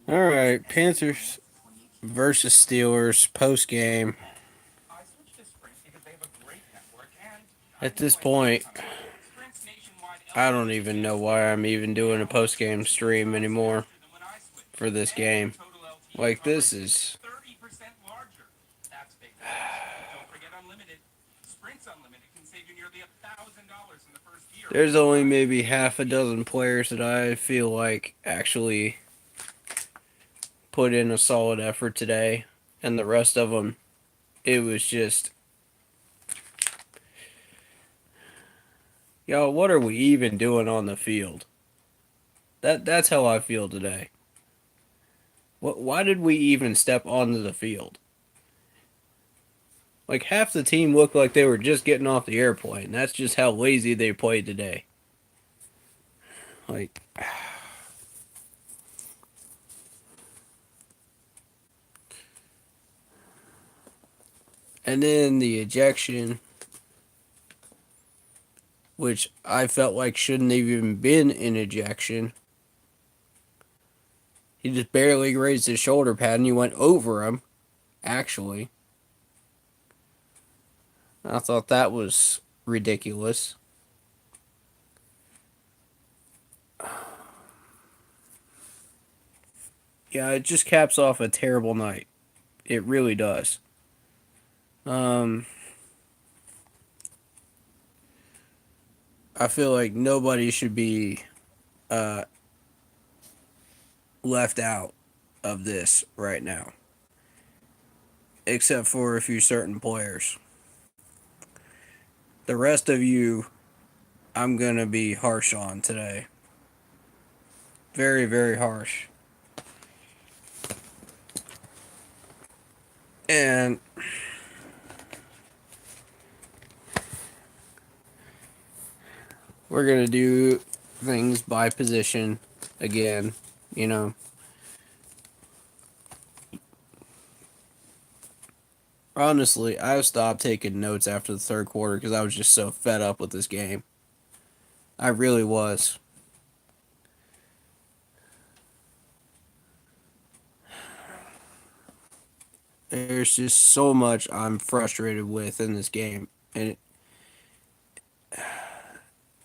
All right, Panthers versus Steelers post game. At this point, I don't even know why I'm even doing a post game stream anymore for this game. Like this is there's only maybe half a dozen players that I feel like actually put in a solid effort today, and the rest of them, it was just, yo, what are we even doing on the field? That's how I feel today. Why did we even step onto the field? Like half the team looked like they were just getting off the airplane. That's just how lazy they played today. Like, and then the ejection, which I felt like shouldn't have even been an ejection. He just barely raised his shoulder pad and he went over him, actually. I thought that was ridiculous. Yeah, it just caps off a terrible night. It really does. Um, I feel like nobody should be uh, left out of this right now, except for a few certain players. The rest of you, I'm going to be harsh on today. Very, very harsh. And we're going to do things by position again, you know. Honestly, I stopped taking notes after the third quarter because I was just so fed up with this game. I really was. There's just so much I'm frustrated with in this game. And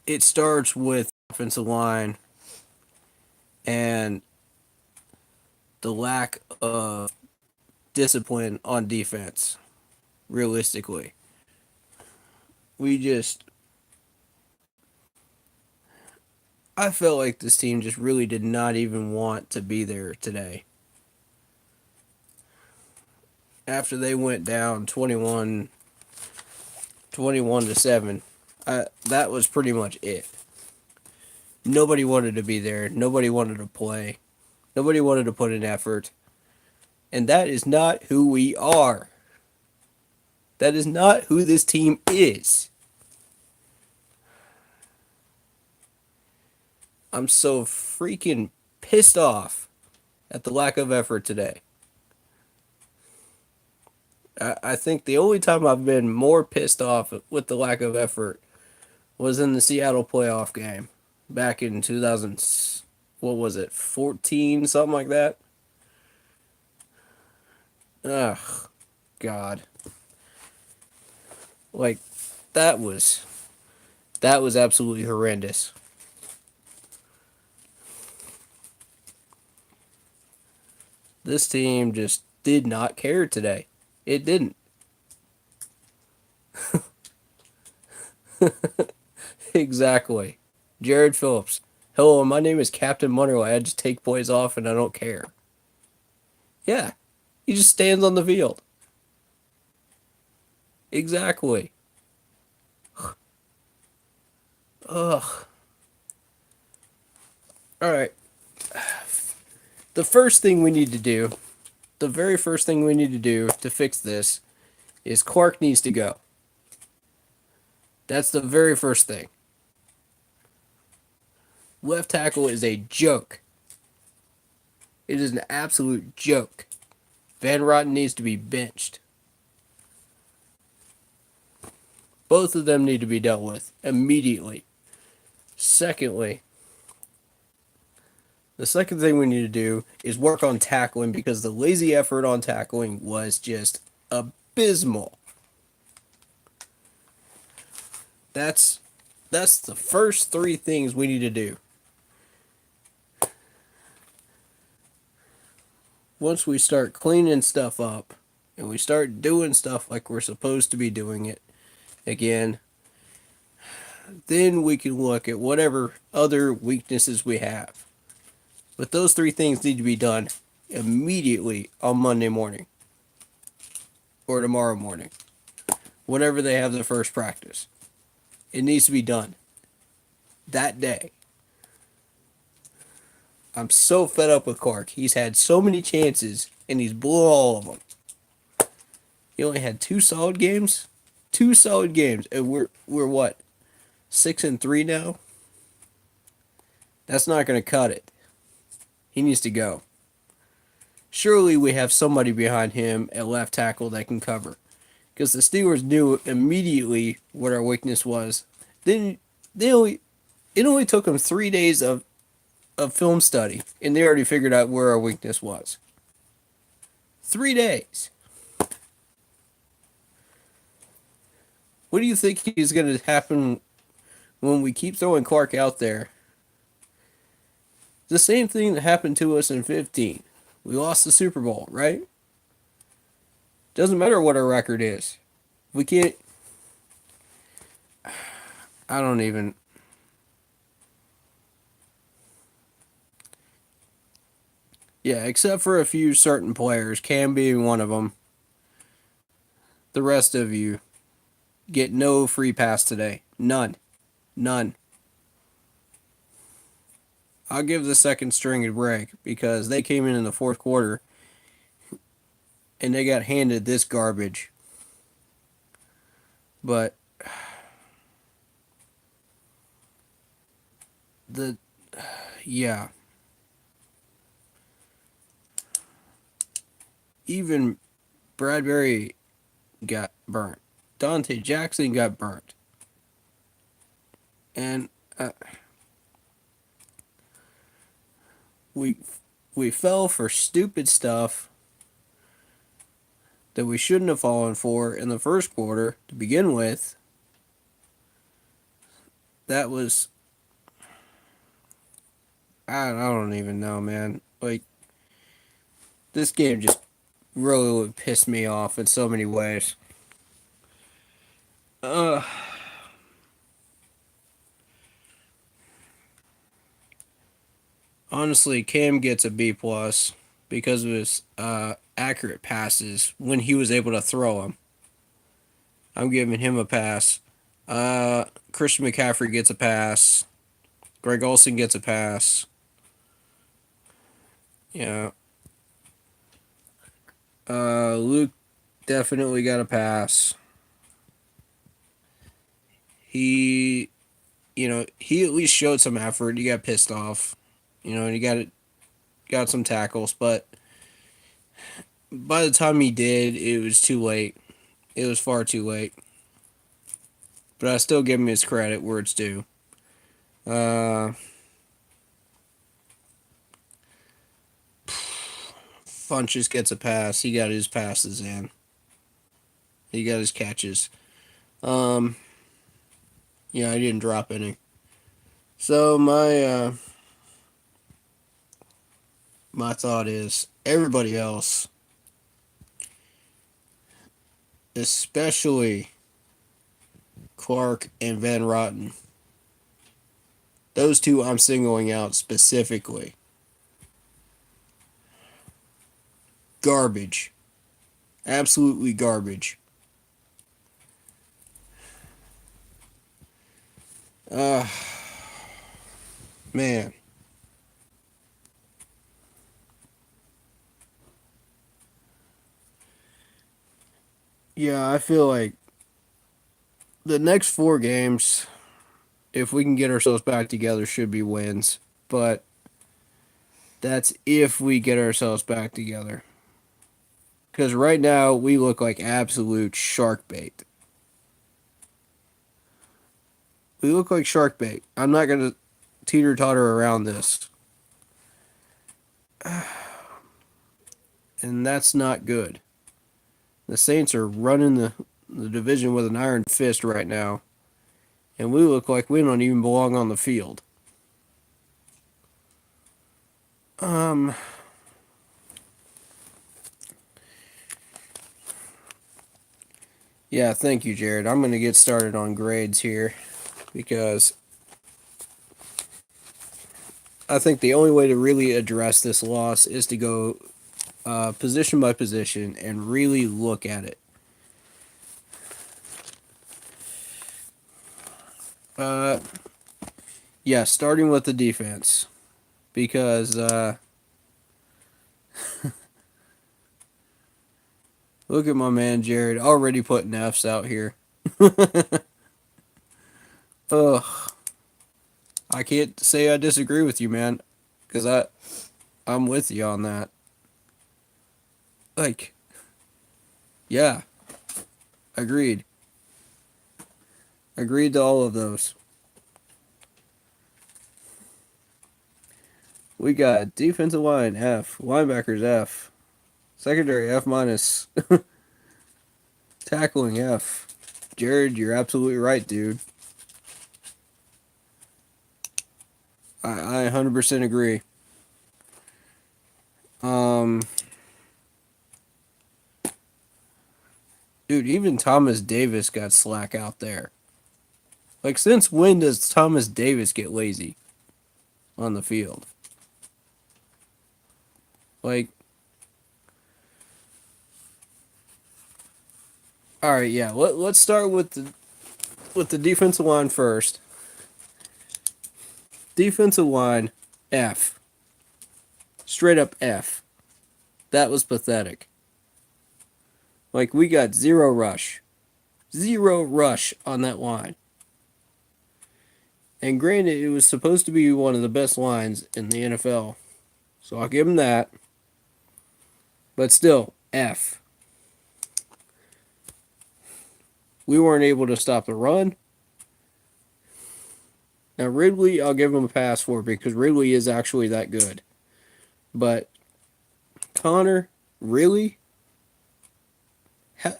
it starts with offensive line and the lack of discipline on defense, realistically. We just I felt like this team just really did not even want to be there today. After they went down 21 to 7, that was pretty much it. Nobody wanted to be there. Nobody wanted to play. Nobody wanted to put in effort. And that is not who we are. That is not who this team is. I'm so freaking pissed off at the lack of effort today. I think the only time I've been more pissed off with the lack of effort was in the Seattle playoff game back in 2000. What was it, 14, something like that? Ugh, God. Like, that was that was absolutely horrendous. This team just did not care today. It didn't. Exactly. Jared Phillips. Hello, my name is Captain Munnerly. I just take plays off and I don't care. Yeah, he just stands on the field. Exactly. Ugh. All right. The first thing we need to do, the very first thing we need to do to fix this is Clark needs to go. That's the very first thing. Left tackle is a joke. It is an absolute joke. Van Rotten needs to be benched. Both of them need to be dealt with immediately. Secondly, The second thing we need to do is work on tackling because the lazy effort on tackling was just abysmal. That's that's the first three things we need to do. Once we start cleaning stuff up and we start doing stuff like we're supposed to be doing it again, then we can look at whatever other weaknesses we have. But those three things need to be done immediately on Monday morning or tomorrow morning, whenever they have their first practice. It needs to be done that day. I'm so fed up with Clark. He's had so many chances and he's blew all of them. He only had two solid games. Two solid games, and we're what, 6-3 now? That's not going to cut it. He needs to go. Surely we have somebody behind him at left tackle that can cover, because the Steelers knew immediately what our weakness was. Then it only took them 3 days of film study, and they already figured out where our weakness was. 3 days. What do you think is going to happen when we keep throwing Clark out there? The same thing that happened to us in 15. We lost the Super Bowl, right? Doesn't matter what our record is. We can't. I don't even. Yeah, except for a few certain players, Cam being one of them. The rest of you get no free pass today. None. None. I'll give the second string a break because they came in the fourth quarter and they got handed this garbage. But the yeah. Even Bradbury got burnt. Dante Jackson got burnt. And we we fell for stupid stuff that we shouldn't have fallen for in the first quarter to begin with. That was I don't even know, man. Like, this game just really would piss me off in so many ways. Uh Honestly, Cam gets a B plus because of his accurate passes when he was able to throw them. I'm giving him a pass. Christian McCaffrey gets a pass. Greg Olsen gets a pass. Yeah. Luke definitely got a pass. He, he at least showed some effort. He got pissed off. And he got some tackles, but by the time he did, it was too late. It was far too late. But I still give him his credit where it's due. Funches gets a pass. He got his passes in. He got his catches. Yeah, I didn't drop any. So my thought is everybody else, especially Clark and Van Rotten, those two I'm singling out specifically. Garbage. Absolutely garbage. Man. Yeah, I feel like the next four games, if we can get ourselves back together, should be wins. But that's if we get ourselves back together. Because right now, we look like absolute shark bait. We look like shark bait. I'm not going to teeter-totter around this. And that's not good. The Saints are running the division with an iron fist right now, and we look like we don't even belong on the field. Um, yeah, thank you, Jared. I'm going to get started on grades here because I think the only way to really address this loss is to go position by position and really look at it. Uh, yeah, starting with the defense because look at my man Jared already putting F's out here. Ugh, I can't say I disagree with you, man, because I'm with you on that. Like, yeah, agreed. Agreed to all of those. We got defensive line F, linebackers F, secondary F minus, tackling F. Jared, you're absolutely right, dude. I 100% agree. Um, dude, even Thomas Davis got slack out there. Like, since when does Thomas Davis get lazy on the field? Like, all right, yeah. Let's start with the defensive line first. Defensive line F. Straight up F. That was pathetic. Like, we got zero rush. Zero rush on that line. And granted, it was supposed to be one of the best lines in the NFL. So I'll give him that. But still, F. We weren't able to stop the run. Now, Ridley, I'll give him a pass for because Ridley is actually that good. But Connor, really?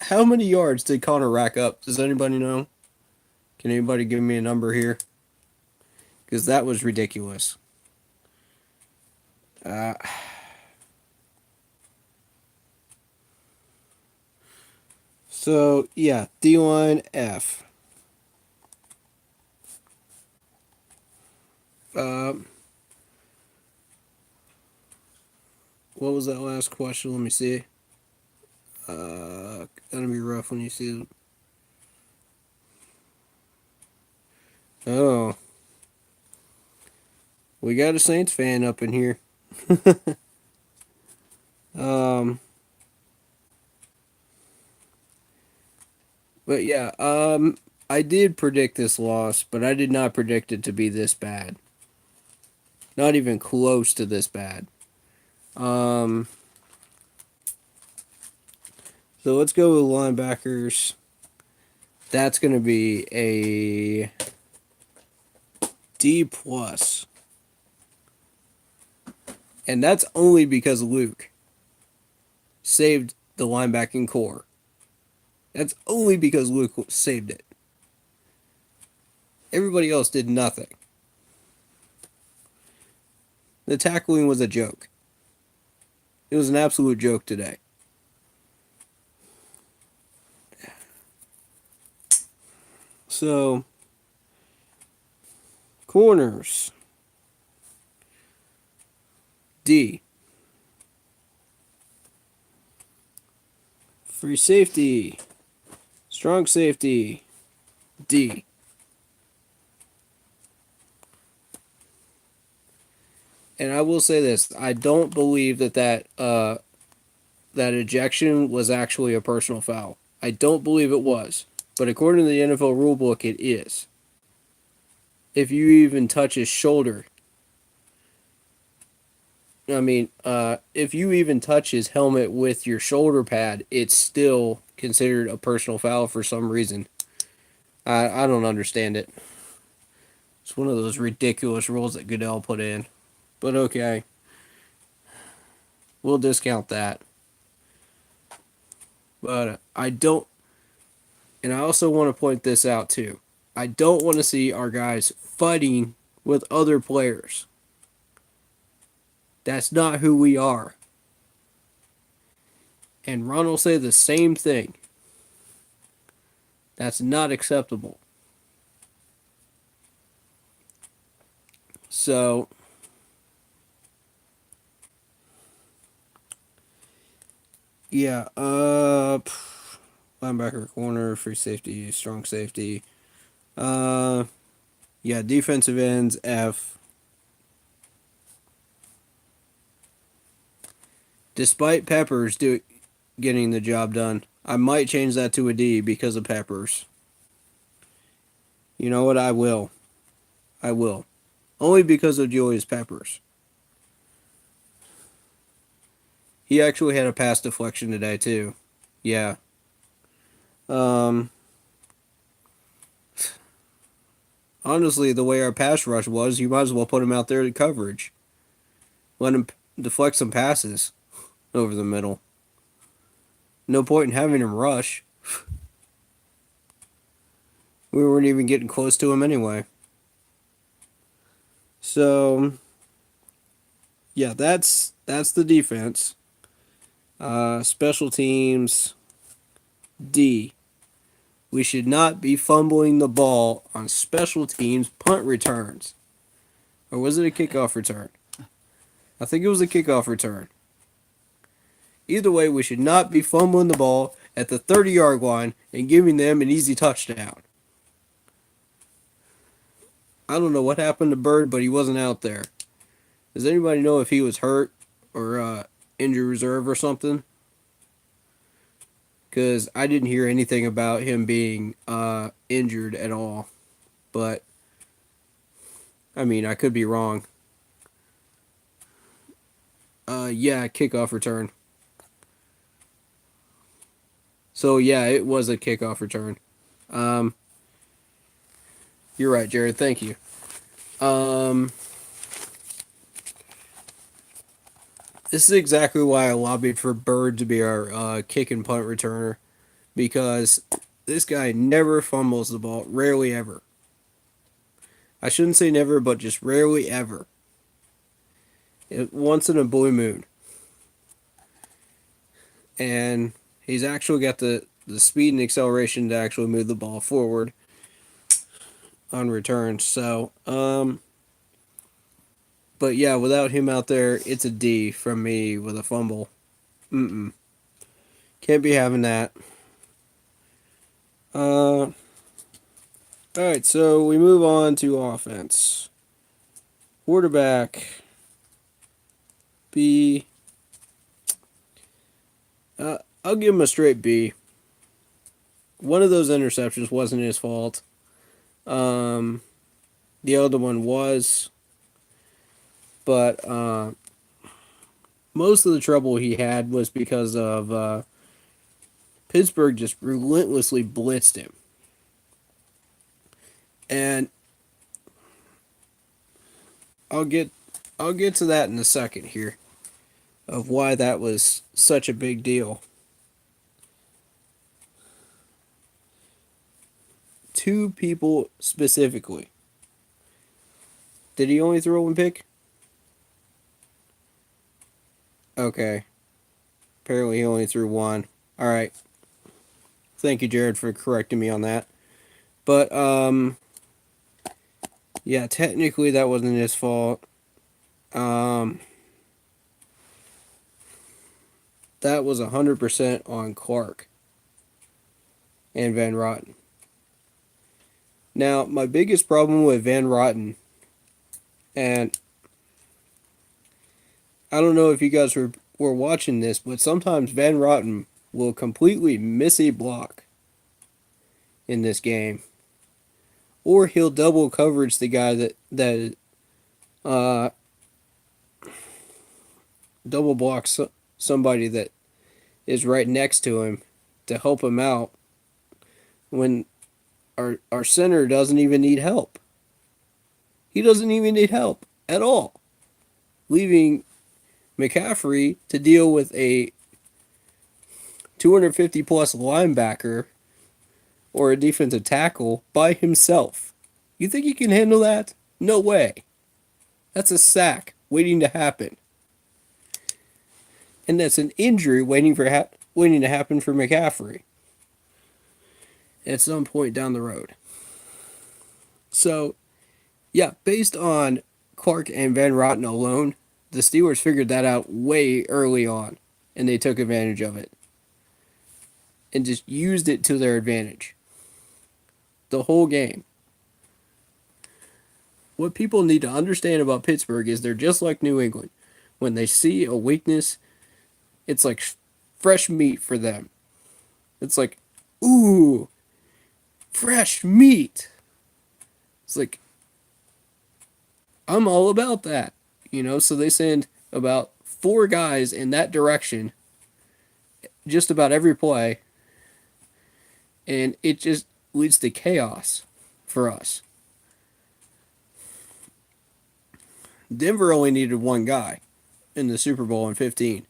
How many yards did Connor rack up? Does anybody know? Can anybody give me a number here? Because that was ridiculous. Uh, so, yeah, D-line F. What was that last question? Let me see. Gonna be rough when you see it. Oh, we got a Saints fan up in here. um, but yeah, I did predict this loss, but I did not predict it to be this bad. Not even close to this bad. Um, so let's go with linebackers. That's gonna be a D plus. And that's only because Luke saved the linebacking core. That's only because Luke saved it. Everybody else did nothing. The tackling was a joke. It was an absolute joke today. So, corners. D. Free safety. Strong safety. D. And I will say this: I don't believe that ejection was actually a personal foul. I don't believe it was, but according to the NFL rulebook, it is. If you even touch his shoulder, if you even touch his helmet with your shoulder pad, it's still considered a personal foul for some reason. I don't understand it. It's one of those ridiculous rules that Goodell put in. But okay. We'll discount that. But I don't, and I also want to point this out too. I don't want to see our guys fighting with other players. That's not who we are. And Ron will say the same thing. That's not acceptable. So, yeah, linebacker, corner, free safety, strong safety. Uh, yeah, defensive ends, F. Despite Peppers getting the job done, I might change that to a D because of Peppers. You know what? I will. I will. Only because of Julius Peppers. He actually had a pass deflection today too. Yeah. Um. Honestly, the way our pass rush was, you might as well put him out there to coverage. Let him deflect some passes over the middle. No point in having him rush. We weren't even getting close to him anyway. So, yeah, that's the defense. Special teams, D. We should not be fumbling the ball on special teams punt returns. Or was it a kickoff return? I think it was a kickoff return. Either way, we should not be fumbling the ball at the 30-yard line and giving them an easy touchdown. I don't know what happened to Bird, but he wasn't out there. Does anybody know if he was hurt or injured reserve or something? Because I didn't hear anything about him being injured at all. But, I mean, I could be wrong. Yeah, kickoff return. So, yeah, it was a kickoff return. You're right, Jared. Thank you. This is exactly why I lobbied for Bird to be our kick and punt returner. Because this guy never fumbles the ball. Rarely ever. I shouldn't say never, but just rarely ever. Once in a blue moon. And he's actually got the speed and acceleration to actually move the ball forward on return. So, but yeah, without him out there, it's a D from me with a fumble. Can't be having that. Alright, so we move on to offense. Quarterback, B. I'll give him a straight B. One of those interceptions wasn't his fault. The other one was. But most of the trouble he had was because of Pittsburgh just relentlessly blitzed him. And I'll get to that in a second here of why that was such a big deal. Two people specifically. Did he only throw one pick? Okay. Apparently he only threw one. Alright. Thank you, Jared, for correcting me on that. But, yeah, technically that wasn't his fault. That was 100% on Clark and Van Rotten. Now, my biggest problem with Van Rotten, and I don't know if you guys were watching this, but sometimes Van Rotten will completely miss a block in this game. Or he'll double coverage the guy that double blocks somebody that is right next to him to help him out when our center doesn't even need help. He doesn't even need help at all. Leaving McCaffrey to deal with a 250 plus linebacker or a defensive tackle by himself. You think he can handle that? No way. That's a sack waiting to happen. And that's an injury waiting to happen for McCaffrey at some point down the road. So, yeah, based on Clark and Van Rotten alone, the Steelers figured that out way early on, and they took advantage of it and just used it to their advantage the whole game. What people need to understand about Pittsburgh is they're just like New England. When they see a weakness, it's like fresh meat for them. It's like, ooh, fresh meat. It's like, I'm all about that. So they send about 4 guys in that direction just about every play, and it just leads to chaos for us. Denver only needed 1 guy in the Super Bowl in 15.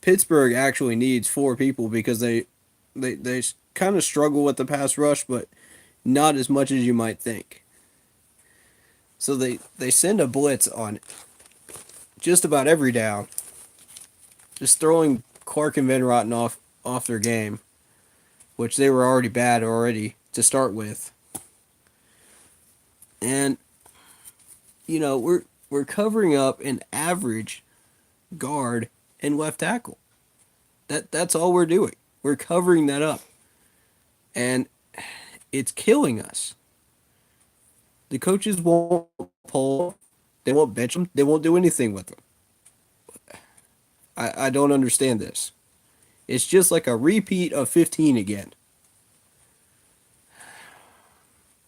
Pittsburgh actually needs 4 people because they kind of struggle with the pass rush, but not as much as you might think. So they send a blitz on just about every down, just throwing Clark and Van Rotten off their game, which they were already bad already to start with. And we're covering up an average guard and left tackle. That's all we're doing. We're covering that up. And it's killing us. The coaches won't pull. They won't bench them. They won't do anything with them. I don't understand this. It's just like a repeat of 15 again.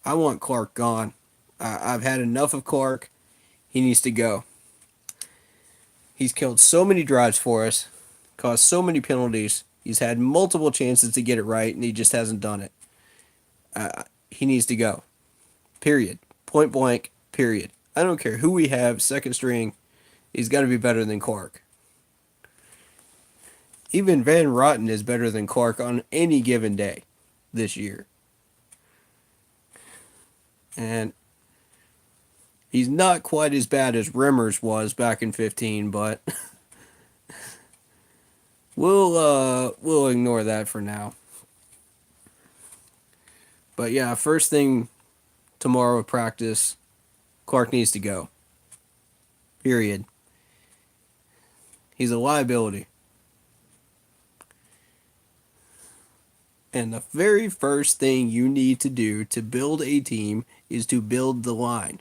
I want Clark gone. I've had enough of Clark. He needs to go. He's killed so many drives for us, caused so many penalties. He's had multiple chances to get it right, and he just hasn't done it. He needs to go. Period. Point blank. Period. I don't care who we have, second string. He's got to be better than Clark. Even Van Rotten is better than Clark on any given day this year. And he's not quite as bad as Rimmers was back in 15, but we'll ignore that for now. But yeah, first thing tomorrow at practice, Clark needs to go. Period. He's a liability. And the very first thing you need to do to build a team is to build the line.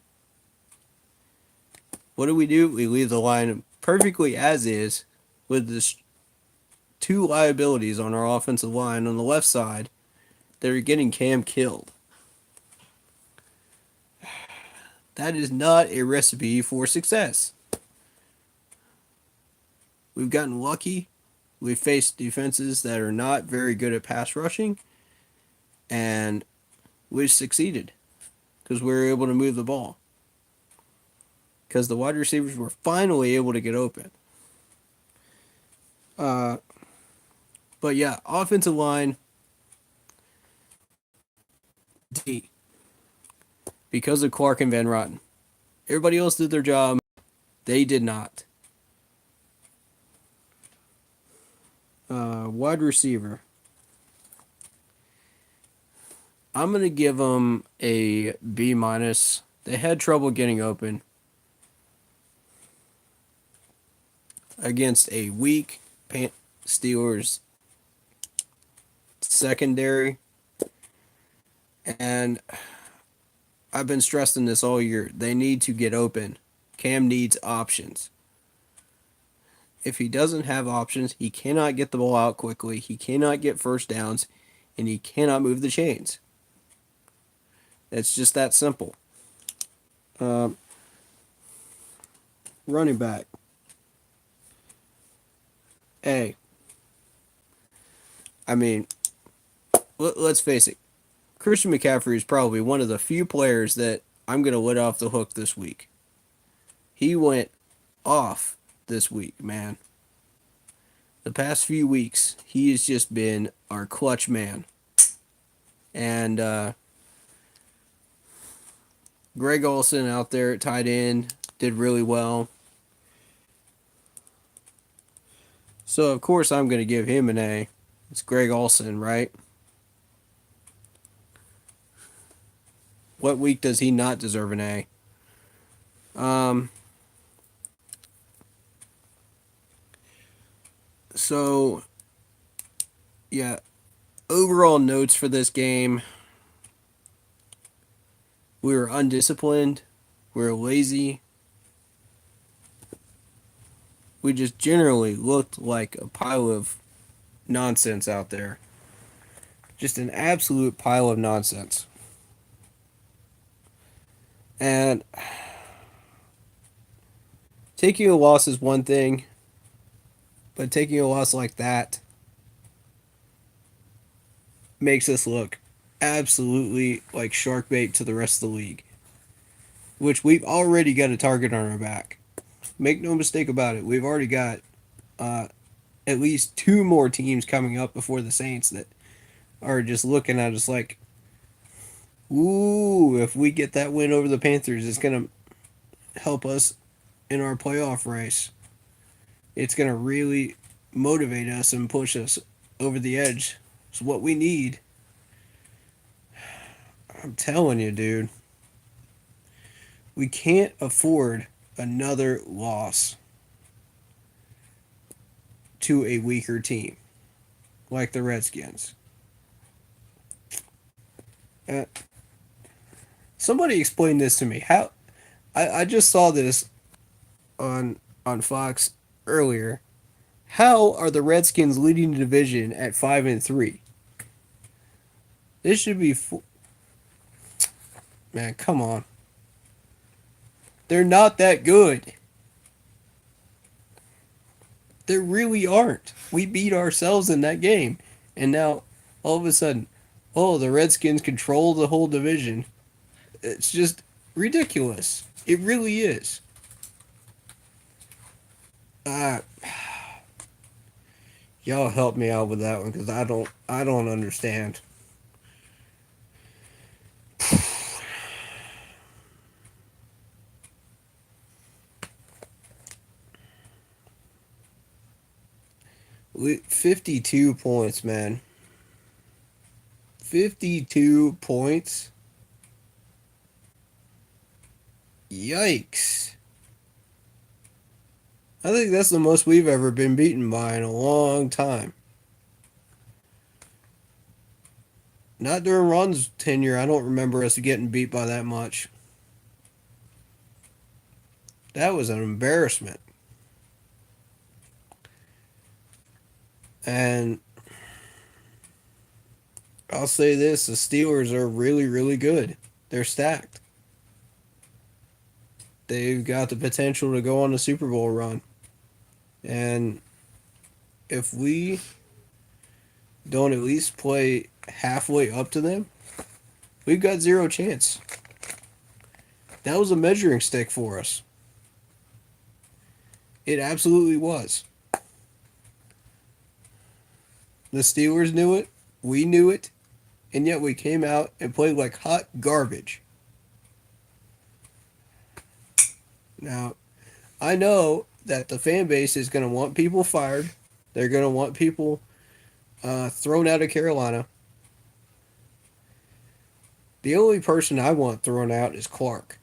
What do? We leave the line perfectly as is with this 2 liabilities on our offensive line on the left side that are getting Cam killed. That is not a recipe for success. We've gotten lucky. We've faced defenses that are not very good at pass rushing, and we've succeeded because we were able to move the ball. Because the wide receivers were finally able to get open. But yeah, offensive line, D. Because of Clark and Van Rotten. Everybody else did their job. They did not. Wide receiver. I'm going to give them a B-. They had trouble getting open against a weak Steelers secondary. And I've been stressing this all year. They need to get open. Cam needs options. If he doesn't have options, he cannot get the ball out quickly. He cannot get first downs, and he cannot move the chains. It's just that simple. Running back. A. I mean, let's face it. Christian McCaffrey is probably one of the few players that I'm going to let off the hook this week. He went off this week, man. The past few weeks, he has just been our clutch man. And Greg Olson out there at tight end did really well. So, of course, I'm going to give him an A. It's Greg Olson, right? What week does he not deserve an A? Um, so, yeah, overall notes for this game, we were undisciplined, we were lazy, we just generally looked like a pile of nonsense out there. Just an absolute pile of nonsense. And taking a loss is one thing, but taking a loss like that makes us look absolutely like shark bait to the rest of the league, which we've already got a target on our back. Make no mistake about it. We've already got uh, at least two more teams coming up before the Saints that are just looking at us like, ooh, if we get that win over the Panthers, it's going to help us in our playoff race. It's going to really motivate us and push us over the edge. It's what we need. I'm telling you, dude. We can't afford another loss to a weaker team like the Redskins. Uh, Somebody explain this to me. How I just saw this on Fox earlier. How are the Redskins leading the division at 5-3? This should be man, come on. They're not that good. They really aren't. We beat ourselves in that game. And now all of a sudden, oh, the Redskins control the whole division. It's just ridiculous. It really is. Uh, y'all help me out with that one because I don't understand. We 52 points, man. 52 points. Yikes. I think that's the most we've ever been beaten by in a long time. Not during Ron's tenure. I don't remember us getting beat by that much. That was an embarrassment. And I'll say this, the Steelers are really, really good. They're stacked. They've got the potential to go on a Super Bowl run. And if we don't at least play halfway up to them, we've got zero chance. That was a measuring stick for us. It absolutely was. The Steelers knew it. We knew it. And yet we came out and played like hot garbage. Now, I know that the fan base is going to want people fired. They're going to want people thrown out of Carolina. The only person I want thrown out is Clark.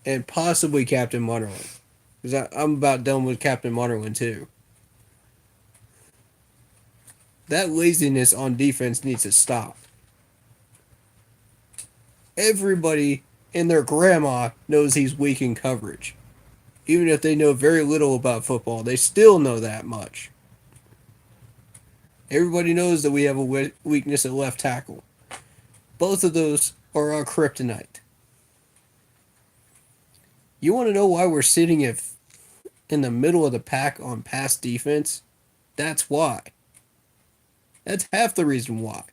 And possibly Captain Munnerlyn. Because I'm about done with Captain Munnerlyn, too. That laziness on defense needs to stop. Everybody and their grandma knows he's weak in coverage. Even if they know very little about football, they still know that much. Everybody knows that we have a weakness at left tackle. Both of those are our kryptonite. You want to know why we're sitting in the middle of the pack on pass defense? That's why. That's half the reason why.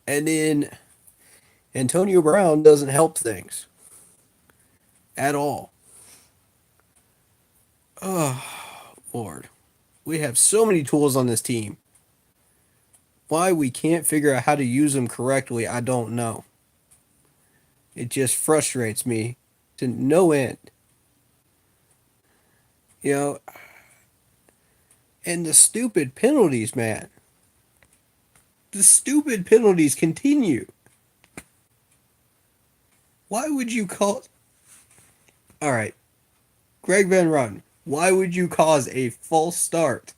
And then Antonio Brown doesn't help things at all. Oh, Lord. We have so many tools on this team. Why we can't figure out how to use them correctly, I don't know. It just frustrates me to no end. You know, and the stupid penalties, man. The stupid penalties continue. Why would you call. All right, Greg Van Roten, why would you cause a false start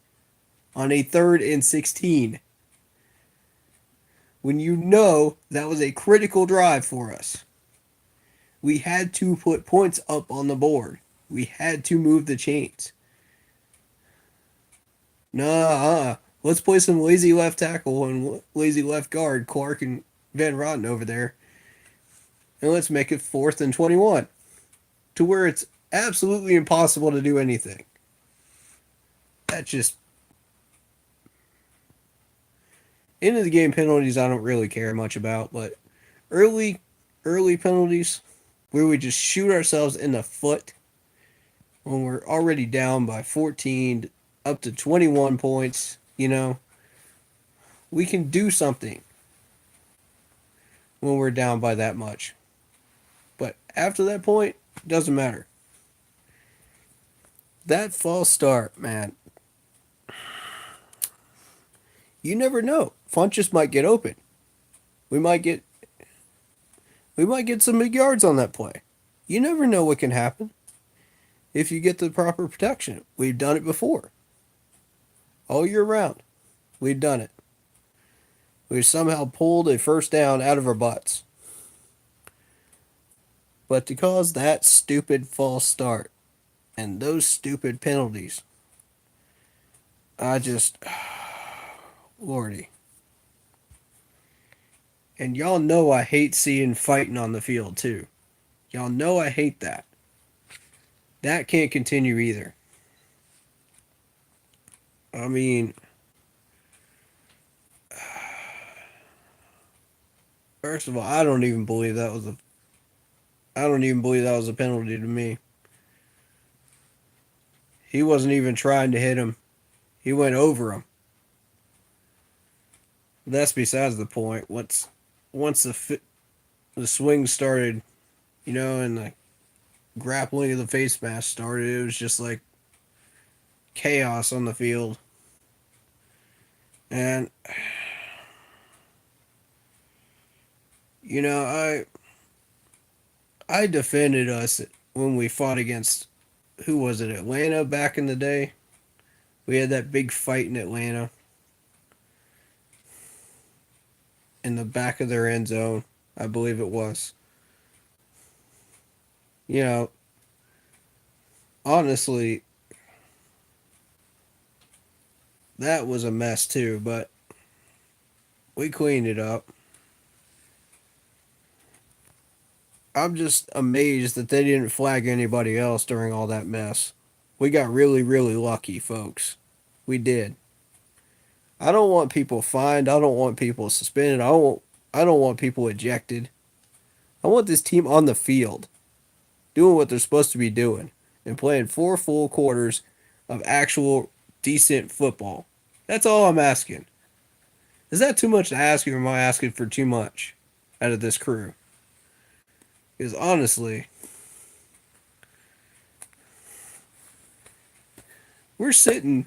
on a 3rd and 16 when you know that was a critical drive for us? We had to put points up on the board. We had to move the chains. Nah, let's play some lazy left tackle and lazy left guard, Clark and Van Roten over there. And let's make it 4th and 21 to where it's absolutely impossible to do anything. That just. End of the game penalties I don't really care much about, but early penalties where we just shoot ourselves in the foot when we're already down by 14 up to 21 points, we can do something when we're down by that much. But after that point, it doesn't matter. That false start, man. You never know. Funches might get open. We might get some big yards on that play. You never know what can happen if you get the proper protection. We've done it before. All year round. We've done it. We've somehow pulled a first down out of our butts. But to cause that stupid false start and those stupid penalties, I just. Lordy. And y'all know I hate seeing fighting on the field, too. Y'all know I hate that. That can't continue either. I mean, first of all, I don't even believe that was a penalty to me. He wasn't even trying to hit him. He went over him. That's besides the point. Once the swing started, and the grappling of the face mask started, it was just like chaos on the field. And I defended us when we fought against, who was it, Atlanta back in the day. We had that big fight in Atlanta in the back of their end zone, I believe it was. Honestly, that was a mess too, but we cleaned it up. I'm just amazed that they didn't flag anybody else during all that mess. We got really, really lucky, folks. We did. I don't want people fined. I don't want people suspended. I don't want people ejected. I want this team on the field, doing what they're supposed to be doing, and playing 4 full quarters of actual decent football. That's all I'm asking. Is that too much to ask, or am I asking for too much out of this crew? Because honestly, we're sitting.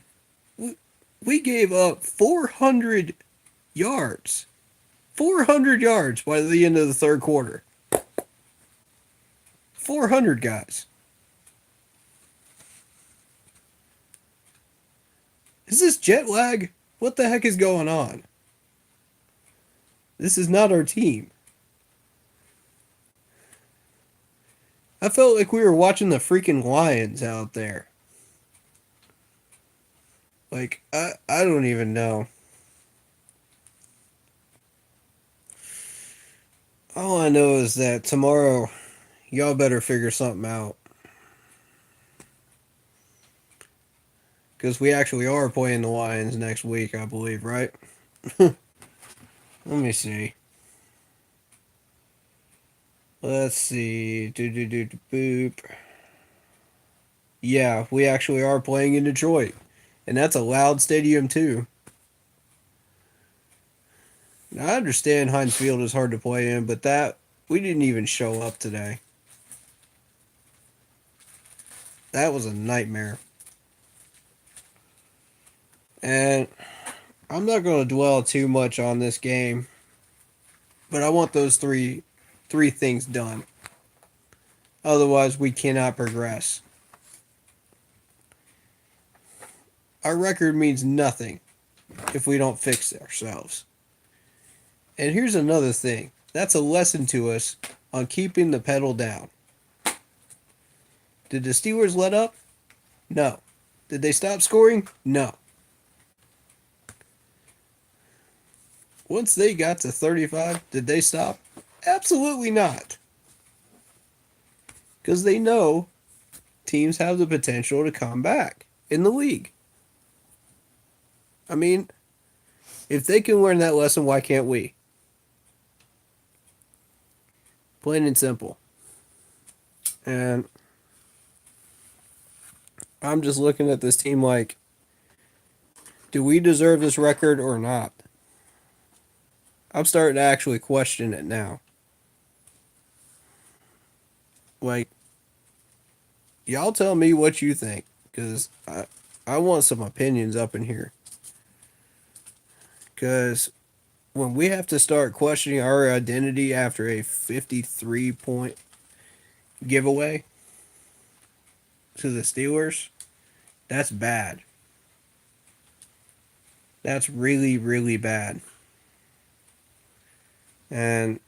We gave up 400 yards. 400 yards by the end of the third quarter. 400, guys. Is this jet lag? What the heck is going on? This is not our team. I felt like we were watching the freaking Lions out there. Like, I don't even know. All I know is that tomorrow, y'all better figure something out. Because we actually are playing the Lions next week, I believe, right? Let me see. Let's see. Boop. Yeah, we actually are playing in Detroit. And that's a loud stadium, too. Now, I understand Heinz Field is hard to play in, but we didn't even show up today. That was a nightmare. And I'm not going to dwell too much on this game, but I want those three things done. Otherwise, we cannot progress. Our record means nothing if we don't fix ourselves. And here's another thing. That's a lesson to us on keeping the pedal down. Did the Steelers let up? No. Did they stop scoring? No. Once they got to 35, did they stop? Absolutely not. Because they know teams have the potential to come back in the league. I mean, if they can learn that lesson, why can't we? Plain and simple. And I'm just looking at this team like, do we deserve this record or not? I'm starting to actually question it now. Like, y'all tell me what you think, because I want some opinions up in here. Because when we have to start questioning our identity after a 53-point giveaway to the Steelers, that's bad. That's really, really bad. And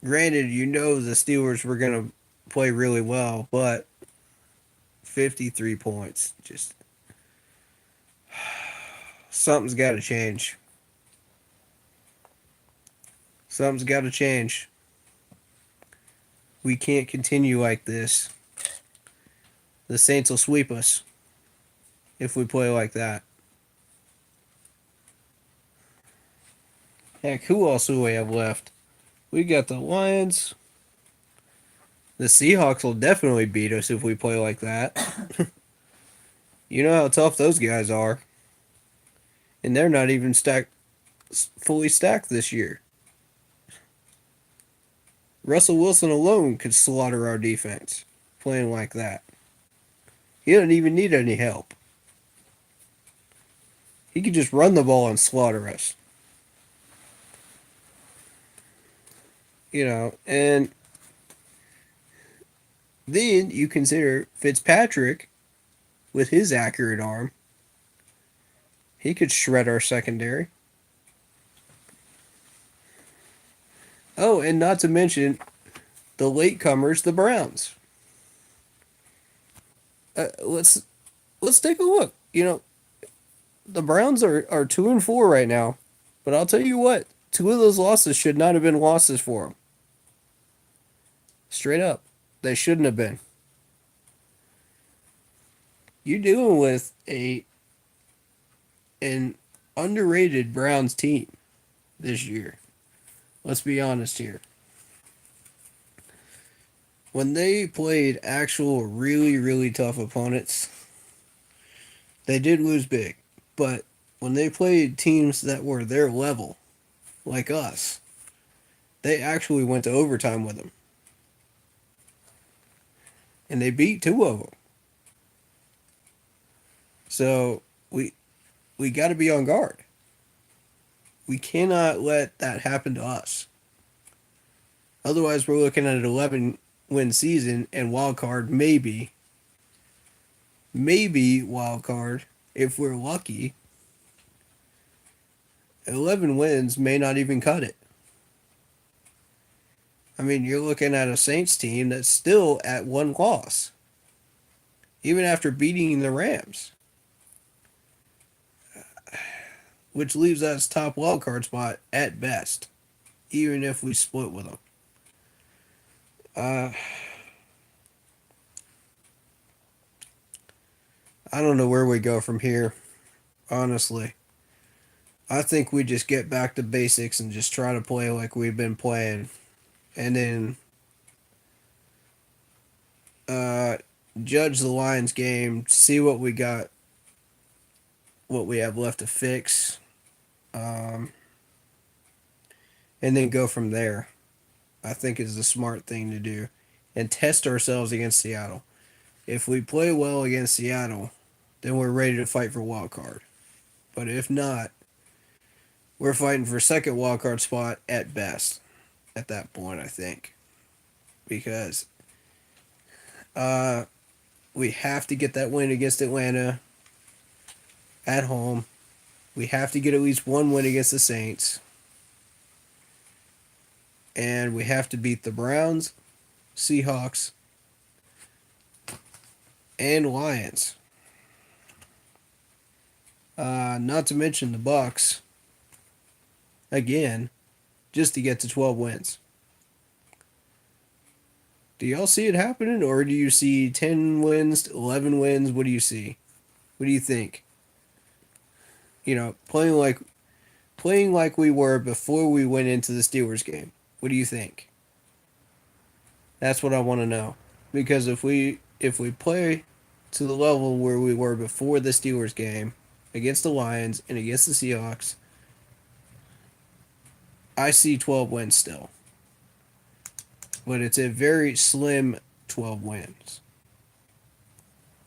granted, you know the Steelers were going to play really well, but 53 points, just something's got to change. Something's got to change. We can't continue like this. The Saints will sweep us if we play like that. Heck, who else do we have left? We got the Lions. The Seahawks will definitely beat us if we play like that. You know how tough those guys are. And they're not even fully stacked this year. Russell Wilson alone could slaughter our defense playing like that. He doesn't even need any help. He could just run the ball and slaughter us. And then you consider Fitzpatrick with his accurate arm. He could shred our secondary. Oh, and not to mention the latecomers, the Browns. Let's take a look. The Browns are 2-4 right now, but I'll tell you what, 2 of those losses should not have been losses for them. Straight up, they shouldn't have been. You're dealing with an underrated Browns team this year. Let's be honest here. When they played actual really, really tough opponents, they did lose big. But when they played teams that were their level, like us, they actually went to overtime with them. And they beat 2 of them. So we got to be on guard. We cannot let that happen to us. Otherwise, we're looking at an 11-win season and wild card maybe wild card if we're lucky. 11 wins may not even cut it. I mean, you're looking at a Saints team that's still at 1 loss, even after beating the Rams, which leaves us top wildcard spot at best, even if we split with them. I don't know where we go from here, honestly. I think we just get back to basics and just try to play like we've been playing, and then uh, judge the Lions game, see what we got, what we have left to fix, um, and then go from there. I think is the smart thing to do, and test ourselves against Seattle. If we play well against Seattle, then we're ready to fight for wild card. But if not, we're fighting for second wild card spot at best. At that point, I think, because uh, we have to get that win against Atlanta at home. We have to get at least one win against the Saints. And we have to beat the Browns, Seahawks, and Lions. Not to mention the Bucks. Again, just to get to 12 wins. Do y'all see it happening, or do you see 10 wins, 11 wins? What do you see? What do you think? Playing like we were before we went into the Steelers game. What do you think? That's what I want to know. Because if we play to the level where we were before the Steelers game against the Lions and against the Seahawks, I see 12 wins still. But it's a very slim 12 wins.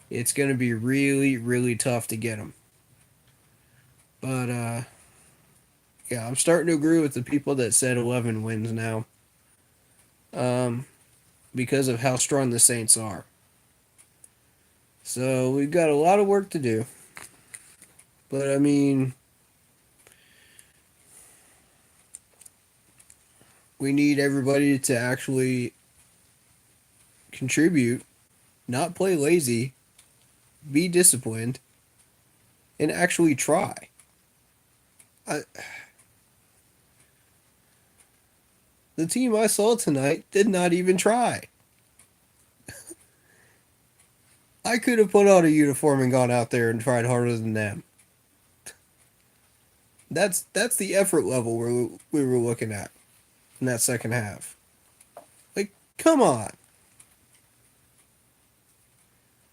It's going to be really, really tough to get them. But, yeah, I'm starting to agree with the people that said 11 wins now. Because of how strong the Saints are. So we've got a lot of work to do. But, I mean, we need everybody to actually contribute, not play lazy, be disciplined, and actually try. The team I saw tonight did not even try. I could have put on a uniform and gone out there and tried harder than them. That's the effort level we were looking at in that second half. Like, come on.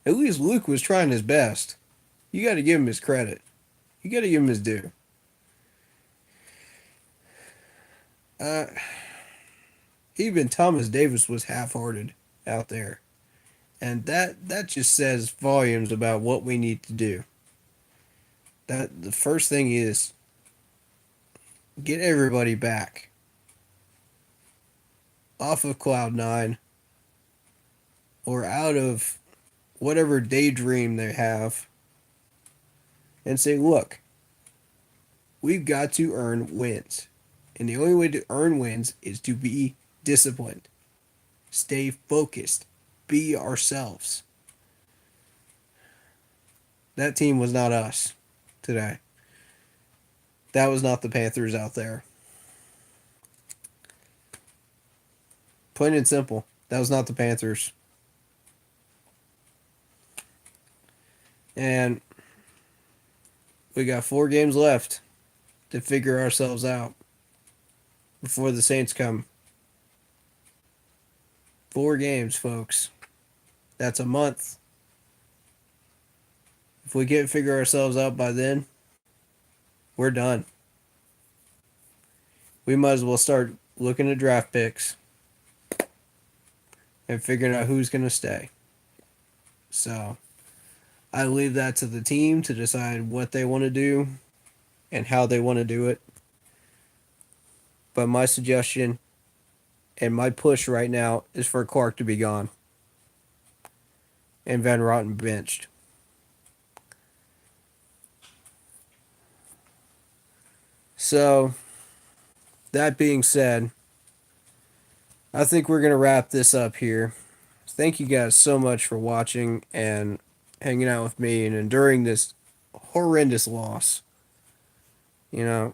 At least Luke was trying his best. You got to give him his credit. You got to give him his due. Uh, Even Thomas Davis was half-hearted out there. And that just says volumes about what we need to do. That the first thing is get everybody back off of cloud 9 or out of whatever daydream they have and say, look, we've got to earn wins. And the only way to earn wins is to be disciplined. Stay focused. Be ourselves. That team was not us today. That was not the Panthers out there. Plain and simple. That was not the Panthers. And we got 4 games left to figure ourselves out before the Saints come. 4 games, folks. That's a month. If we can't figure ourselves out by then, we're done. We might as well start looking at draft picks and figuring out who's going to stay. So, I leave that to the team to decide what they want to do and how they want to do it. But my suggestion and my push right now is for Clark to be gone and Van Rotten benched. So, that being said, I think we're going to wrap this up here. Thank you guys so much for watching and hanging out with me and enduring this horrendous loss. You know,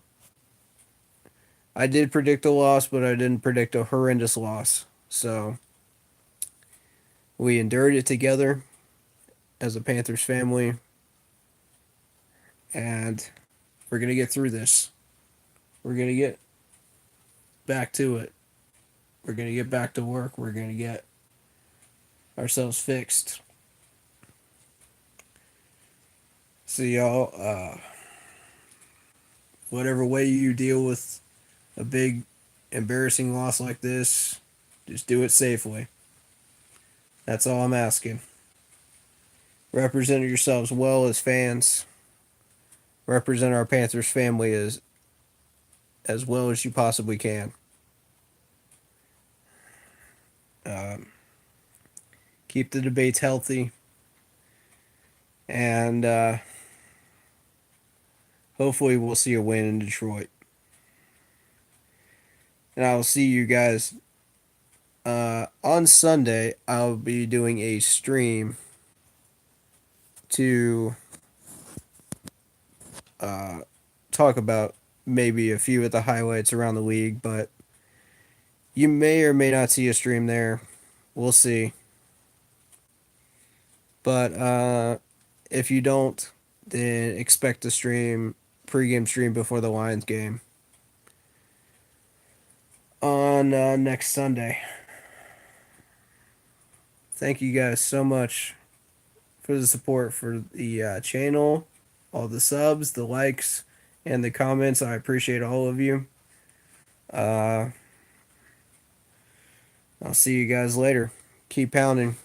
I did predict a loss, but I didn't predict a horrendous loss. So, we endured it together as a Panthers family. And we're going to get through this. We're going to get back to it. We're going to get back to work. We're going to get ourselves fixed. So y'all, whatever way you deal with a big embarrassing loss like this, just do it safely. That's all I'm asking. Represent yourselves well as fans. Represent our Panthers family as well as you possibly can. Um, Keep the debates healthy, and hopefully we'll see a win in Detroit. And I will see you guys on Sunday. I'll be doing a stream to uh, talk about maybe a few of the highlights around the league, but you may or may not see a stream there. We'll see. But if you don't, then expect a pregame stream before the Lions game on next Sunday. Thank you guys so much for the support for the channel, all the subs, the likes, and the comments. I appreciate all of you. Uh, I'll see you guys later. Keep pounding.